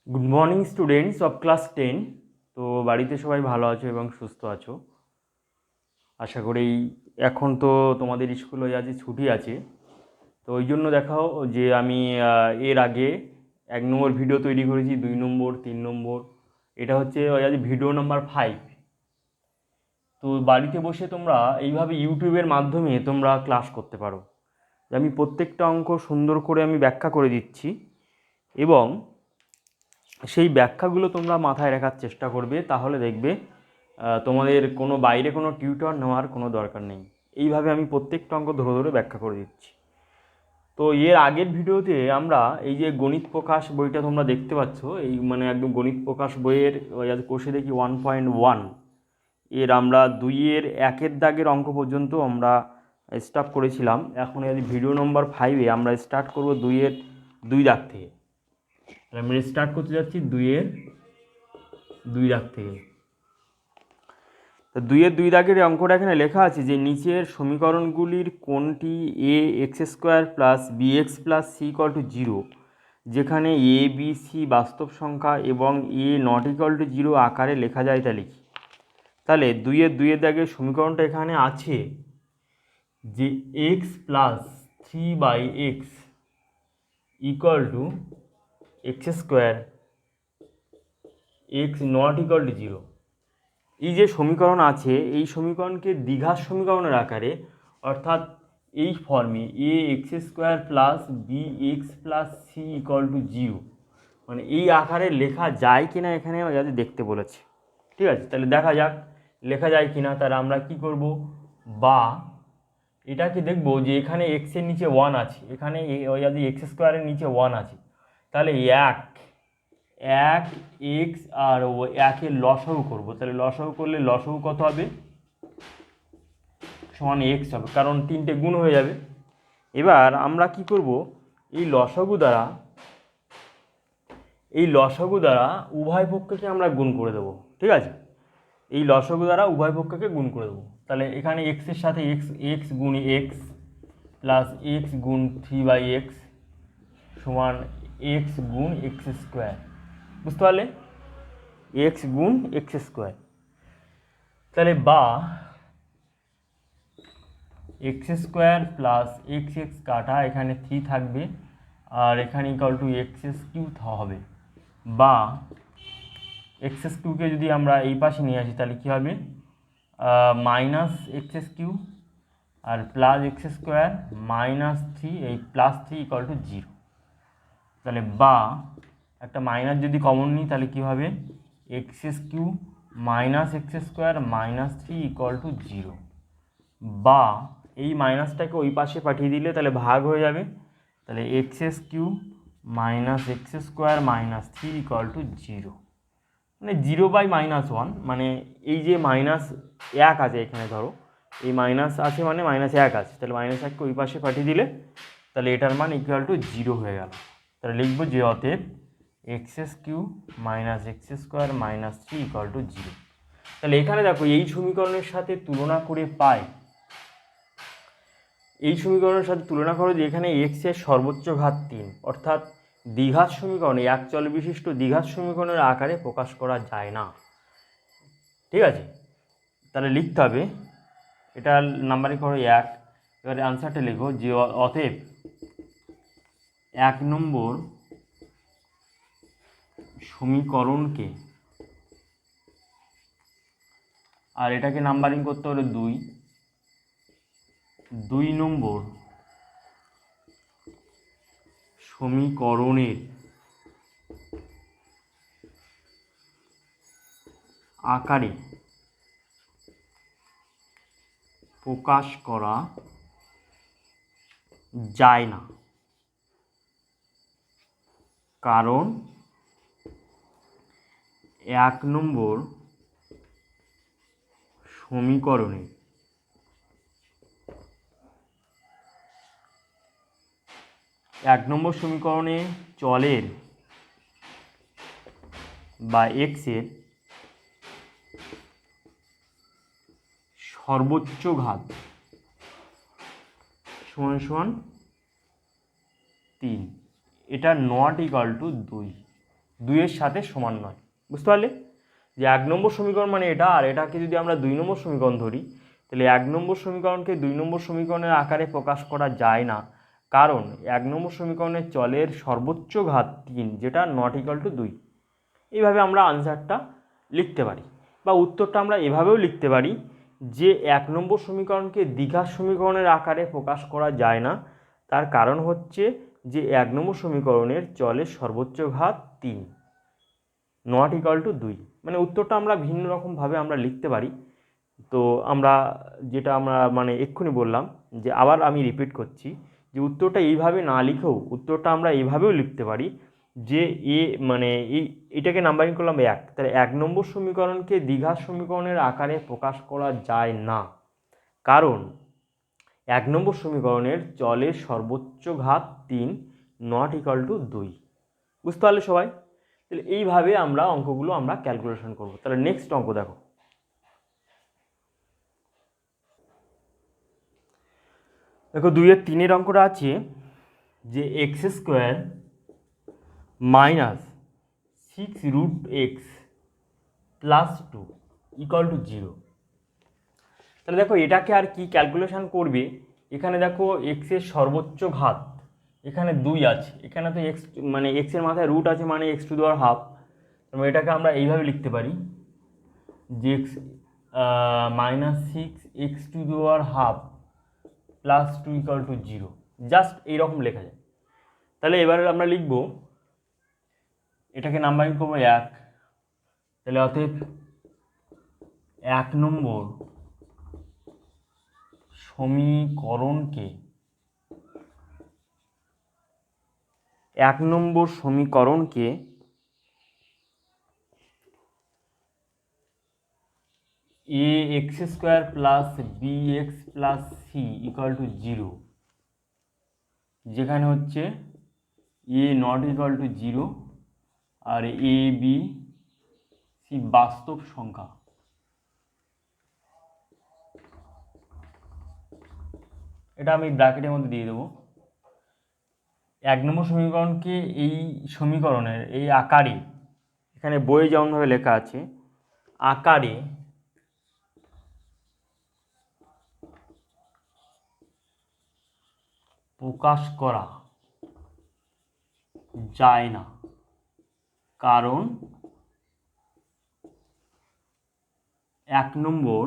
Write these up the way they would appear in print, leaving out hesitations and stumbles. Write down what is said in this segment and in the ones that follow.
Good morning students of class 10। তো বাড়িতে সবাই ভালো আছো এবং সুস্থ আছো আশা করি। এখন তো তোমাদের স্কুল হয়ে আছে, ছুটি আছে। তো ওই জন্য দেখাও যে আমি এর আগে 1 নম্বর ভিডিও তৈরি করেছি, 2 নম্বর, 3 নম্বর। এটা হচ্ছে ওই আজ ভিডিও নাম্বার 5। তো বাড়িতে বসে তোমরা এইভাবে ইউটিউবের মাধ্যমে তোমরা ক্লাস করতে পারো। আমি প্রত্যেকটা অঙ্ক সুন্দর করে আমি ব্যাখ্যা করে দিচ্ছি এবং সেই ব্যাখ্যাগুলো তোমরা মাথায় রাখার চেষ্টা করবে, তাহলে দেখবে তোমাদের কোনো বাইরে কোনো টিউটর নেওয়ার কোনো দরকার নেই। এইভাবে আমি প্রত্যেকটা অঙ্ক ধরে ধরে ব্যাখ্যা করে দিচ্ছি। তো এর আগের ভিডিওতে আমরা এই যে গণিত প্রকাশ বইটা তোমরা দেখতে পাচ্ছ, এই মানে একদম গণিত প্রকাশ বইয়ের কোষে দেখি 1.1 এর আমরা 2-এর 1-এর দাগের অঙ্ক পর্যন্ত আমরা স্টার্ট করেছিলাম। এখন এই ভিডিও নম্বর 5-এ আমরা স্টার্ট করব 2-এর 2 দাগ থেকে। আমরা স্টার্ট করতে যাচ্ছি 2-এর 2 দাগ থেকে। তো 2-এর 2 দাগের অঙ্কটা এখানে লেখা আছে যে নিচের সমীকরণগুলির কোনটি A X square plus B X plus C equal to 0, যেখানে এ বি সি বাস্তব সংখ্যা এবং এ নট ইকুয়াল টু 0 আকারে লেখা যায় তা লিখি। তাহলে 2-এর 2 দাগের সমীকরণটা এখানে আছে যে x plus 3/x equal to x square, x not equal to 0। এই যে সমীকরণ আছে এই সমীকরণকে দ্বিঘাত সমীকরণের আকারে, অর্থাৎ এই ফর্মে A X square plus B X plus C equal to 0, মানে এই আকারে লেখা যায় কিনা এখানে যাতে দেখতে বলেছে। ঠিক আছে, তাহলে দেখা যাক লেখা যায় কিনা। তাহলে আমরা কি করব, বা এটাকে দেখব যে এখানে এক্সের নিচে 1 আছে, এখানে যদি এক্স স্কোয়ারের নিচে 1 আছে, তাহলে এক এক্স আর ও একের লসাগু করব। তাহলে লসাগু করলে লসাগু কত হবে, সমান এক্স হবে, কারণ 3টে গুণ হয়ে যাবে। এবার আমরা কি করব, এই লসাগু দ্বারা উভয় পক্ষকে আমরা গুণ করে দেবো। ঠিক আছে, এই লসাগু দ্বারা উভয় পক্ষকে গুণ করে দেবো। তাহলে এখানে এক্সের সাথে এক্স গুণ এক্স প্লাস এক্স গুণ 3/x সমান এক্স গুণ এক্স স্কোয়ার। বুঝতে পারলে, এক্স গুণ এক্স স্কোয়ার। তাহলে বা x square plus x x কাটা, এখানে 3 থাকবে আর এখানে ইকুয়াল টু এক্স কিউ হবে। বা এক্স কিউকে যদি আমরা এই পাশে নিয়ে আসি তাহলে কী হবে, minus x Q R plus x square minus 3, এই প্লাস 3 ইকুয়াল টু 0। তাহলে বা একটা মাইনাস যদি কমন নিই তাহলে কী হবে, x Q minus x square minus 3 equal to 0। বা এই মাইনাসটাকে ওই পাশে পাঠিয়ে দিলে তাহলে ভাগ হয়ে যাবে। তাহলে x Q minus x square minus 3 equal to 0, মানে 0/-1, মানে এই যে মাইনাস 1 আছে এখানে, ধরো এই মাইনাস আছে মানে মাইনাস 1 আছে, তাহলে মাইনাস 1কে ওই পাশে পাঠিয়ে দিলে তাহলে এটার মান ইকুয়াল টু 0 হয়ে গেল। তাহলে লিখবো যে অতএব x Q minus x square minus 3 equal to 0। তাহলে এখানে দেখো এই সমীকরণের সাথে তুলনা করে পাই, এই সমীকরণের সাথে তুলনা করো যে এখানে এক্সের সর্বোচ্চ ঘাত 3, অর্থাৎ দ্বিঘাত সমীকরণে এক চল বিশিষ্ট দ্বিঘাত সমীকরণের আকারে প্রকাশ করা যায় না। ঠিক আছে, তাহলে লিখতে হবে, এটা নাম্বারিং করো 1। এবারে আনসারটা লিখো যে অতএব 1 নম্বর সমীকরণকে, আর এটাকে নাম্বারিং করতে হলে 2 নম্বর সমীকরণের আকারে প্রকাশ করা যায় না, কারণ 1 নম্বর সমীকরণে চলের বা এক্সের সর্বোচ্চ ঘাত সমান সমান 3, এটা নট ইকুয়াল টু 2। 2-এর সাথে সমান নয়। বুঝতে পারলে যে 1 নম্বর সমীকরণ মানে এটা, আর এটাকে যদি আমরা 2 নম্বর সমীকরণ ধরি তাহলে 1 নম্বর সমীকরণকে 2 নম্বর সমীকরণের আকারে প্রকাশ করা যায় না, কারণ 1 নম্বর সমীকরণের চলের সর্বোচ্চ ঘাত 3, যেটা নট ইকুয়াল টু 2। এইভাবে আমরা আনসারটা লিখতে পারি, বা উত্তরটা আমরা এভাবেও লিখতে পারি যে 1 নম্বর সমীকরণকে দ্বিঘাত সমীকরণের আকারে প্রকাশ করা যায় না, তার কারণ হচ্ছে যে 1 নম্বর সমীকরণের চলের সর্বোচ্চ ঘাত 3, নট ইকুয়াল টু 2। মানে উত্তরটা আমরা ভিন্ন রকমভাবে আমরা লিখতে পারি। তো আমরা যেটা আমরা মানে এক্ষুনি বললাম, যে আবার আমি রিপিট করছি, যে উত্তরটা এইভাবে না লিখেও উত্তরটা আমরা এইভাবেও লিখতে পারি যে মানে এটাকে নাম্বারিং করলাম 1, তাহলে 1 নম্বর সমীকরণকে দ্বিঘাত সমীকরণের আকারে প্রকাশ করা যায় না, কারণ 1 নম্বর সমীকরণের চলের সর্বোচ্চ ঘাত 3, নট ইকুয়াল টু 2। বুঝতে পারলে সবাই? তাহলে এইভাবে আমরা অঙ্কগুলো আমরা ক্যালকুলেশন করব। তাহলে নেক্সট অঙ্ক দেখো, দেখো 2-এর 3-এর অঙ্কটা আছে যে x² - 6√x + 2 ইকুয়াল টু 0। তাহলে দেখো এটাকে আর কি ক্যালকুলেশন করবে, এখানে দেখো এক্সের সর্বোচ্চ ঘাত এখানে 2 আছে, এখানে তো এক্স মানে এক্সের মাথায় রুট আছে, মানে x²², তাহলে এটাকে আমরা এইভাবে লিখতে পারি যে -6x² + 2 ইকুয়াল টু 0, জাস্ট এইরকম লেখা যায়। তাহলে এবারে আমরা লিখব, এটাকে নাম্বারিং করবো 1, তাহলে অতএব 1 নম্বর সমীকরণকে ax² + bx + c equal to 0, যেখানে হচ্ছে a নট ইকুয়াল টু 0 আর a b c বাস্তব সংখ্যা। এটা আমি ব্র্যাকেটের মধ্যে দিয়ে দেবো। 1 নম্বর সমীকরণকে এই সমীকরণের এই আকারে, এখানে বইয়ে যেমনভাবে লেখা আছে আকারে প্রকাশ করা যায় না, কারণ 1 নম্বর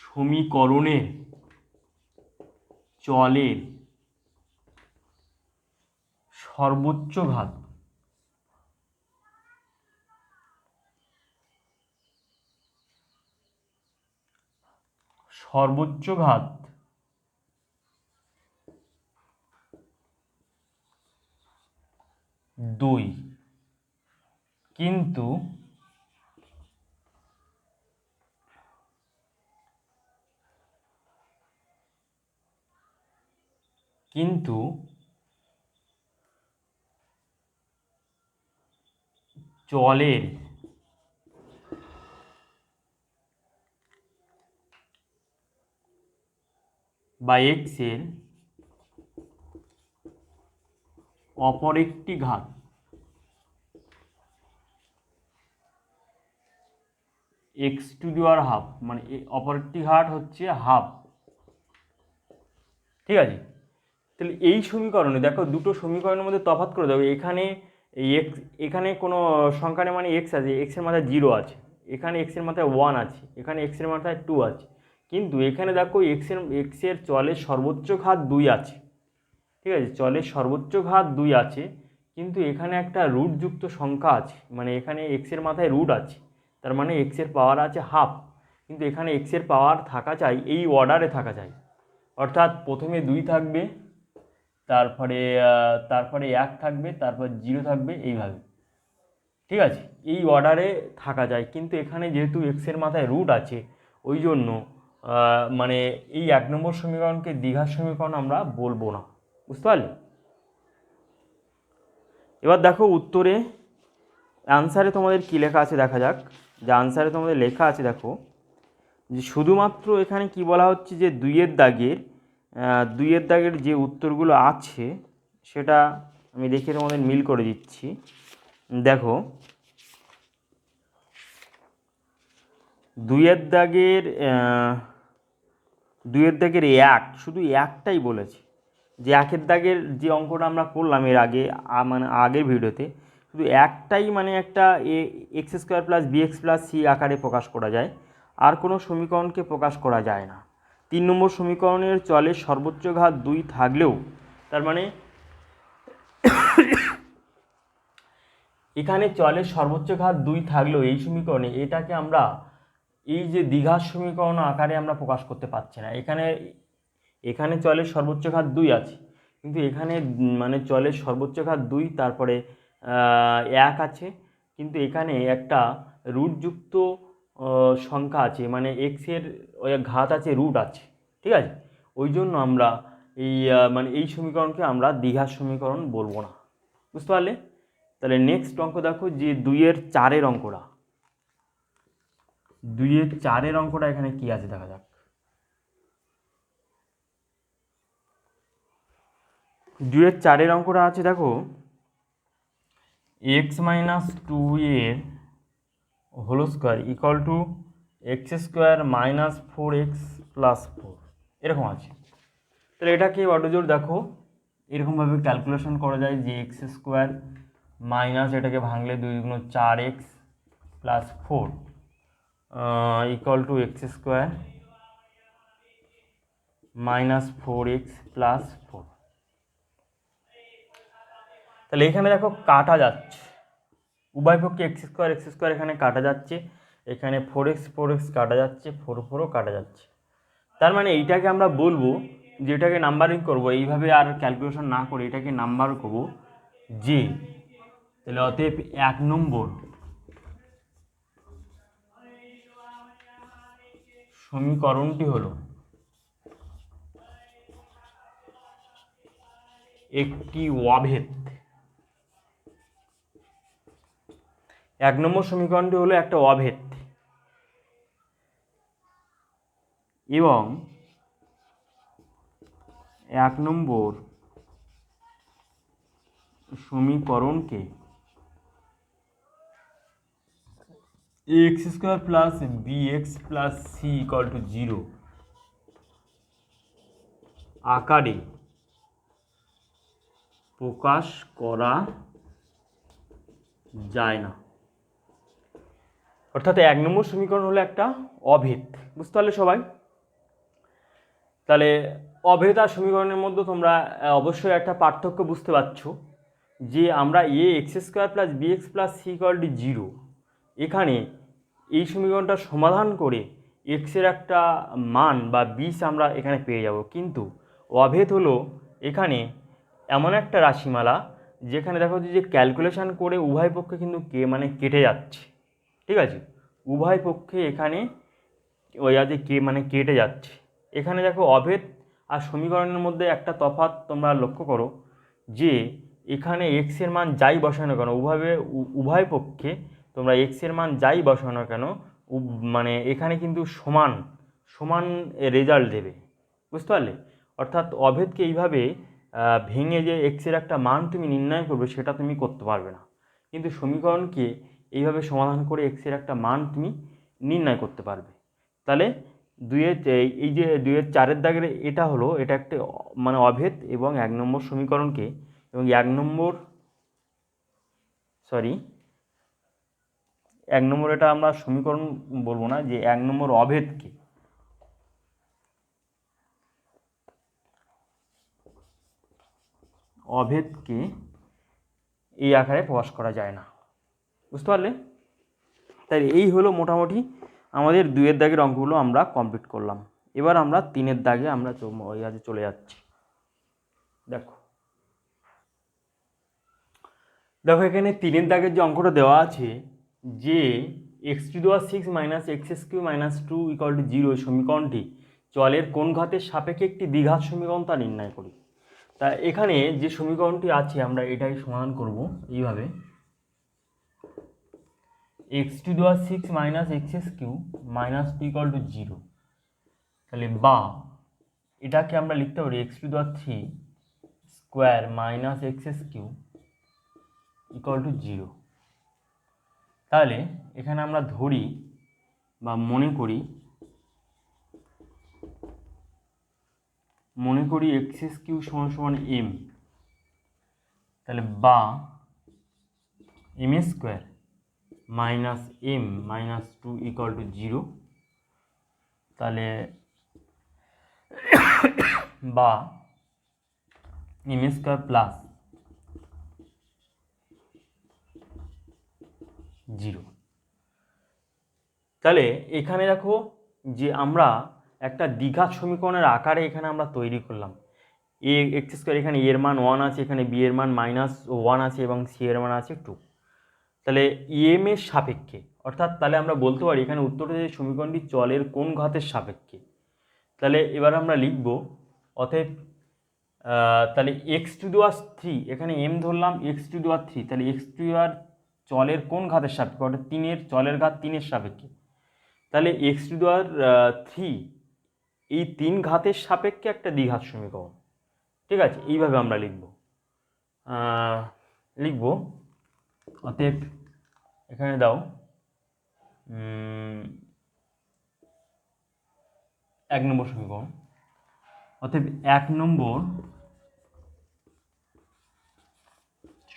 সমীকরণের চলের সর্বোচ্চ ঘাত দুই, কিন্তু চলের বা এক্সের অপর একটি ঘাত x²², মানে অপর একটি ঘাত হচ্ছে হাফ। ঠিক আছে, তাহলে এই সমীকরণে দেখো দুটো সমীকরণের মধ্যে তফাৎ করে দেবে। এখানে এখানে কোনো সংখ্যা নেই, মানে এক্স আছে, এক্সের মাথায় 0 আছে, এখানে এক্সের মাথায় 1 আছে, এখানে এক্সের মাথায় 2 আছে, কিন্তু এখানে দেখো এক্সের চলের সর্বোচ্চ ঘাত 2 আছে। ঠিক আছে, চলের সর্বোচ্চ ঘাত 2 আছে, কিন্তু এখানে একটা রুটযুক্ত সংখ্যা আছে, মানে এখানে এক্সের মাথায় রুট আছে, তার মানে এক্সের পাওয়ার আছে হাফ, কিন্তু এখানে এক্সের পাওয়ার থাকা চাই এই অর্ডারে থাকা চাই, অর্থাৎ প্রথমে 2 থাকবে, তারপরে 1 থাকবে, তারপর 0 থাকবে, এইভাবে। ঠিক আছে, এই অর্ডারে থাকা যায়, কিন্তু এখানে যেহেতু এক্সের মাথায় রুট আছে ওই জন্য মানে এই 1 নম্বর সমীকরণকে দ্বিঘাত সমীকরণ আমরা বলবো না। বুঝতে পারলে? এবার দেখো উত্তরে অ্যান্সারে তোমাদের কী লেখা আছে দেখা যাক। যে আনসারে তোমাদের লেখা আছে দেখো, যে শুধুমাত্র এখানে কি বলা হচ্ছে যে 2-এর দাগের যে উত্তরগুলো আছে সেটা আমি দেখে তোমাদের মিল করে দিচ্ছি। দেখো 2-এর দাগের 2-এর দাগের 1 শুধু একটাই বলেছে, যে 1-এর দাগের যে অঙ্কটা আমরা করলাম এর আগে মানে আগের ভিডিওতে, শুধু একটাই মানে একটা x² + bx + c আকারে প্রকাশ করা যায়, আর কোনো সমীকরণকে প্রকাশ করা যায় না। 3 নম্বর সমীকরণের চলের সর্বোচ্চ ঘাত 2 থাকলেও, তার মানে এখানে চলের সর্বোচ্চ ঘাত 2 থাকলেও এই সমীকরণে এটাকে আমরা এই যে দ্বিঘাত সমীকরণ আকারে আমরা প্রকাশ করতে পারছি না। এখানে চলের সর্বোচ্চ ঘাত 2 আছে, কিন্তু এখানে মানে চলের সর্বোচ্চ ঘাত 2, তারপরে 1 আছে, কিন্তু এখানে একটা রুটযুক্ত সংখ্যা আছে, মানে এক্সের ঘাত আছে, রুট আছে, ঠিক আছে। ওই জন্য আমরা এই মানে এই সমীকরণকে আমরা দ্বিঘাত সমীকরণ বলবো না, বুঝতে পারলে? তাহলে নেক্সট অঙ্ক দেখো, যে 2-এর 4-এর অঙ্কটা। 2-এর 4-এর অঙ্কটা এখানে কি আছে দেখা যাক। 2-এর 4-এর অঙ্কটা আছে দেখো, x - 2 whole square equal to x² - 4x + 4, এরকম আছে। তাহলে এটাকে বড়জোর দেখো এরকমভাবে ক্যালকুলেশন করা যায় যে x² মাইনাস এটাকে ভাঙলে 2 × 4x + 4 equal to x² - 4x + 4। তাহলে এখানে দেখো কাটা যাচ্ছে, উভয় পক্ষে x² এখানে কাটা যাচ্ছে, এখানে 4x কাটা যাচ্ছে, 4ও কাটা যাচ্ছে। তার মানে এইটাকে আমরা বলবো, যেটাকে নাম্বারিং করব এইভাবে আর ক্যালকুলেশন না করে এটাকে নাম্বার করব যে, তাহলে অতএব 1 নম্বর সমীকরণটি হলো একটি অভেদ। 1 নম্বর সমীকরণটি হলো একটা অভেদ, এবং 1 নম্বর সমীকরণকে x² + bx + c = 0 আকারে প্রকাশ করা যায় না। অর্থাৎ 1 নম্বর সমীকরণ হলো একটা অভেদ, বুঝতে পারলে সবাই? তাহলে অভেদ আর সমীকরণের মধ্যে তোমরা অবশ্যই একটা পার্থক্য বুঝতে পারছো, যে আমরা x² + bx + c = 0 এখানে এই সমীকরণটা সমাধান করে এক্সের একটা মান বা বিষ আমরা এখানে পেয়ে যাব। কিন্তু অভেদ হলো এখানে এমন একটা রাশিমালা যেখানে দেখো যে ক্যালকুলেশন করে উভয় পক্ষে কিন্তু কেটে যাচ্ছে, ঠিক আছে। উভয় পক্ষে এখানে ওই আছে কেটে যাচ্ছে। এখানে দেখো অভেদ আর সমীকরণের মধ্যে একটা তফাৎ তোমরা লক্ষ্য করো, যে এখানে এক্সের মান যাই বসানো কেন উভয় পক্ষে তোমরা এক্সের মান যাই বসানো কেন মানে এখানে কিন্তু সমান রেজাল্ট দেবে, বুঝতে পারলে? অর্থাৎ অভেদকে এইভাবে ভেঙে যে এক্সের একটা মান তুমি নির্ণয় করবে সেটা তুমি করতে পারবে না, কিন্তু সমীকরণকে এইভাবে সমাধান করে এক্সের একটা মান তুমি নির্ণয় করতে পারবে। তাহলে এই যে 2-এর 4-এর দাগের এটা হলো, এটা একটা মানে অভেদ, এবং 1 নম্বর সমীকরণকে এবং 1 নম্বর এটা আমরা সমীকরণ বলবো না, যে 1 নম্বর অভেদকে এই আকারে প্রকাশ করা যায় না, বুঝতে পারলে? তাই এই হলো মোটামুটি আমাদের 2-এর দাগের অঙ্কগুলো আমরা কমপ্লিট করলাম। এবার আমরা 3-এর দাগে আমরা চলে যাচ্ছি। দেখো এখানে 3-এর দাগের যে অঙ্কটা দেওয়া আছে, যে x⁶ - x³ - 2 = 0 সমীকরণটি চলের কোন ঘাতের সাপেক্ষে একটি দ্বিঘাত সমীকরণ তা নির্ণয় করি। তা এখানে যে সমীকরণটি আছে আমরা এটাই সমাধান করব এইভাবে, x⁶ - x³ - 2 = 0। তাহলে বা এটাকে আমরা লিখতে পারি x⁴ square minus x cube equal to 0। তাহলে এখানে আমরা ধরি বা মনে করি এক্স কিউ সমান সমান এম, তাহলে বা m square minus m minus 2 equal to 0। তাহলে বা এম স্কোয়ার প্লাস 0। তাহলে এখানে দেখো যে আমরা একটা দ্বিঘাত সমীকরণের আকারে এখানে আমরা তৈরি করলাম। এ এক্স স্কোয়ার, এখানে এর মান 1 আছে, এখানে বি এর মান -1 আছে এবং সি এর মান আছে 2। তাহলে এম এর সাপেক্ষে, অর্থাৎ তাহলে আমরা বলতে পারি এখানে উত্তরটা যে সমীকরণটি চলের কোন ঘাতের সাপেক্ষে। তাহলে এবার আমরা লিখব অতএব তাহলে এক্স টু দি পাওয়ার 3, এখানে এম ধরলাম এক্স টু দি পাওয়ার 3, তাহলে এক্স টু দি পাওয়ার চলের কোন ঘাতের সাপেক্ষে, অর্থাৎ 3 চলের ঘাত 3 সাপেক্ষে। তাহলে এক্স টু দি পাওয়ার 3 এই 3 ঘাতের সাপেক্ষে একটা দ্বিঘাত সমীকরণ। ঠিক আছে, এইভাবে আমরা লিখব অতএব এখানে দাও 1 নম্বর সমীকরণ। অতএব 1 নম্বর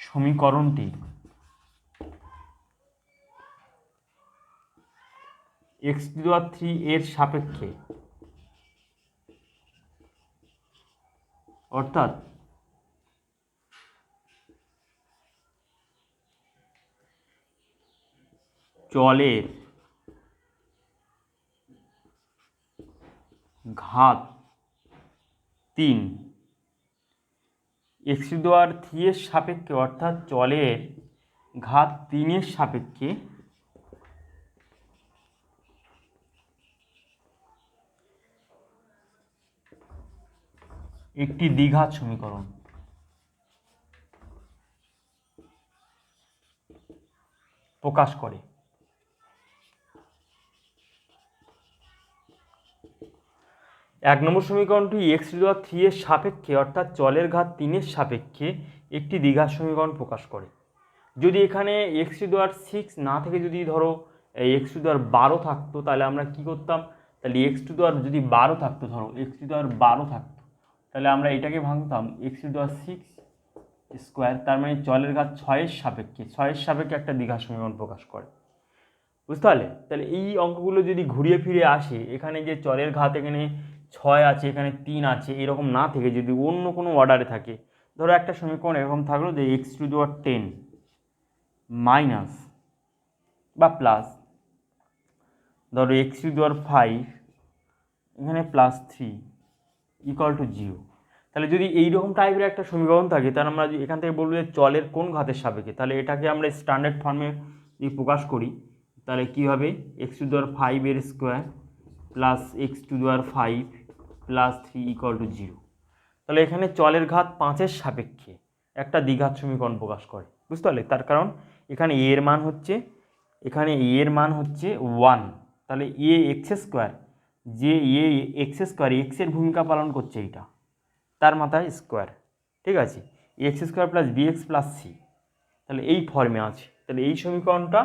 সমীকরণটি এক্স টু দি পাওয়ার 3 এর সাপেক্ষে, অর্থাৎ চলের ঘাত 3 এক্স টু দি পাওয়ার 3 এর সাপেক্ষে, অর্থাৎ চলের ঘাত 3 এর সাপেক্ষে একটি দ্বিঘাত সমীকরণ প্রকাশ করে। 1 নম্বর সমীকরণটি এক্স টু দি পাওয়ার 3 এর সাপেক্ষে, অর্থাৎ চলের ঘাত 3 এর সাপেক্ষে একটি দ্বিঘাত সমীকরণ প্রকাশ করে। যদি এখানে এক্স টু দি পাওয়ার 6 না থেকে যদি ধরো এক্স টু দি পাওয়ার 12 থাকতো, তাহলে আমরা কি করতাম, তাহলে এক্স টু দি পাওয়ার যদি 12 থাকতো, ধরো এক্স টু দি পাওয়ার 12 থাকতো, তাহলে আমরা এটাকে ভাঙতাম X to the power 6 square, তার মানে চলের ঘাত 6 এর সাপেক্ষে একটা দ্বিঘাত সমীকরণ প্রকাশ করে। বুঝতে পারলে? তাহলে এই অঙ্কগুলো যদি ঘুরিয়ে ফিরে আসে, এখানে যে চলের ঘাত এখানে 6 আছে, এখানে 3 আছে, এরকম না থেকে যদি অন্য কোনো অর্ডারে থাকে, ধরো একটা সমীকরণ এরকম থাকলো যে x to the power 10 minus বা প্লাস ধরো এক্স টু দি পাওয়ার 5 এখানে +3 ইকুয়াল টু 0। তাহলে যদি এইরকম টাইপের একটা সমীকরণ থাকে, তাহলে আমরা এখান থেকে বলবো যে চলের কোন ঘাতের সাপেক্ষে। তাহলে এটাকে আমরা স্ট্যান্ডার্ড ফর্মে যদি প্রকাশ করি, তাহলে কী হবে, এক্স টু দি পাওয়ার 5 এর square plus x to the power 5 plus 3 equal to 0। তাহলে এখানে চলের ঘাত 5 এর সাপেক্ষে একটা দ্বিঘাত সমীকরণ প্রকাশ করে। বুঝতে পারলে? তার কারণ এখানে এর মান হচ্ছে 1, তাহলে এ এক্স স্কোয়ার, যে এক্স স্কোয়ার এক্সের ভূমিকা পালন করছে, এইটা তার মাথায় স্কোয়ার। ঠিক আছে, x square plus bx plus c, তাহলে এই ফর্মে আছে। তাহলে এই সমীকরণটা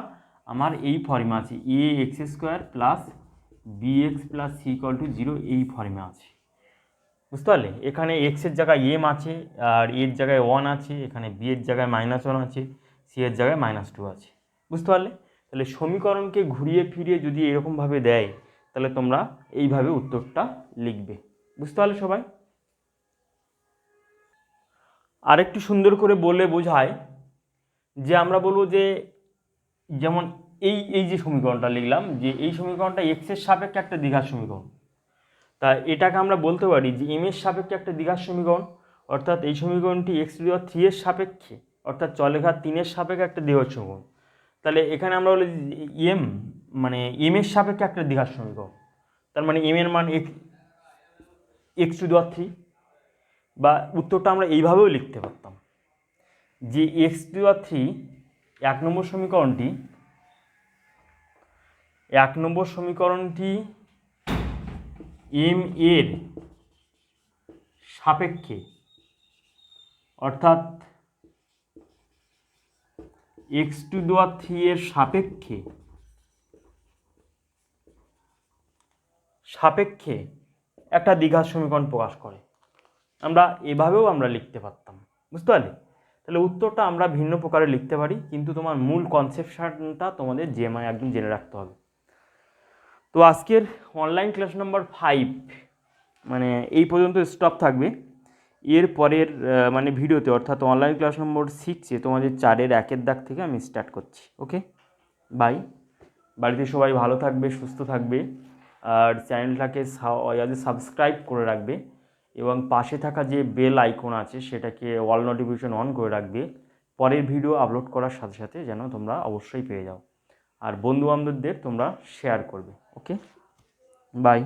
আমার এই ফর্মে আছে, A X square plus bx plus C equal to 0, এই ফর্মে আছে। বুঝতে পারলে? এখানে এক্সের জায়গায় এম আছে, আর এর জায়গায় 1 আছে, এখানে বি এর জায়গায় -1 আছে, সি এর জায়গায় -2 আছে। বুঝতে পারলে? তাহলে সমীকরণকে ঘুরিয়ে ফিরিয়ে যদি এরকমভাবে দেয়, তাহলে তোমরা এইভাবে উত্তরটা লিখবে। বুঝতে পারলে সবাই? আরেকটু সুন্দর করে বললে বোঝায় যে আমরা বলবো যে, যেমন এই যে সমীকরণটা লিখলাম, যে এই সমীকরণটা এক্সের সাপেক্ষে একটা দ্বিঘাত সমীকরণ, তা এটাকে আমরা বলতে পারি যে এম এর সাপেক্ষে একটা দ্বিঘাত সমীকরণ, অর্থাৎ এই সমীকরণটি এক্স টু দি পাওয়ার 3 এর সাপেক্ষে, অর্থাৎ চলের ঘাত 3 এর সাপেক্ষে একটা দ্বিঘাত সমীকরণ। তাহলে এখানে আমরা বলি এম মানে এম এর সাপেক্ষে একটা দ্বিঘাত সমীকরণ, তার মানে এম এর মান এক্স টু দি পাওয়ার 3, বা উত্তরটা আমরা এইভাবেও লিখতে পারতাম যে এক্স টু দি পাওয়ার 3 1 নম্বর সমীকরণটি এম এর সাপেক্ষে অর্থাৎ x⁴ এর সাপেক্ষে একটা দ্বিঘাত সমীকরণ প্রকাশ করে। আমরা এভাবেও লিখতে পারতাম, বুঝতে পারলে? তাহলে উত্তরটা আমরা ভিন্ন প্রকারে লিখতে পারি, কিন্তু তোমার মূল কনসেপশনটা তোমাদের একদম জেনে রাখতে হবে। তো আজকের অনলাইন ক্লাস নাম্বার 5 এই পর্যন্ত স্টপ থাকবে। এর পরের ভিডিওতে অর্থাৎ অনলাইন ক্লাস নম্বর 6-এ তোমাদের 4-এর 1-এর দাগ থেকে আমি স্টার্ট করছি। ওকে, বাই। বাড়িতে সবাই ভালো থাকবে, সুস্থ থাকবে, আর চ্যানেলটাকে সাবস্ক্রাইব করে রাখবে এবং পাশে থাকা যে বেল আইকন আছে সেটাকে অল নোটিফিকেশন অন করে রাখবে, পরের ভিডিও আপলোড করার সাথে সাথে যেন তোমরা অবশ্যই পেয়ে যাও। আর বন্ধুবান্ধবদের তোমরা শেয়ার করবে। ওকে, বাই।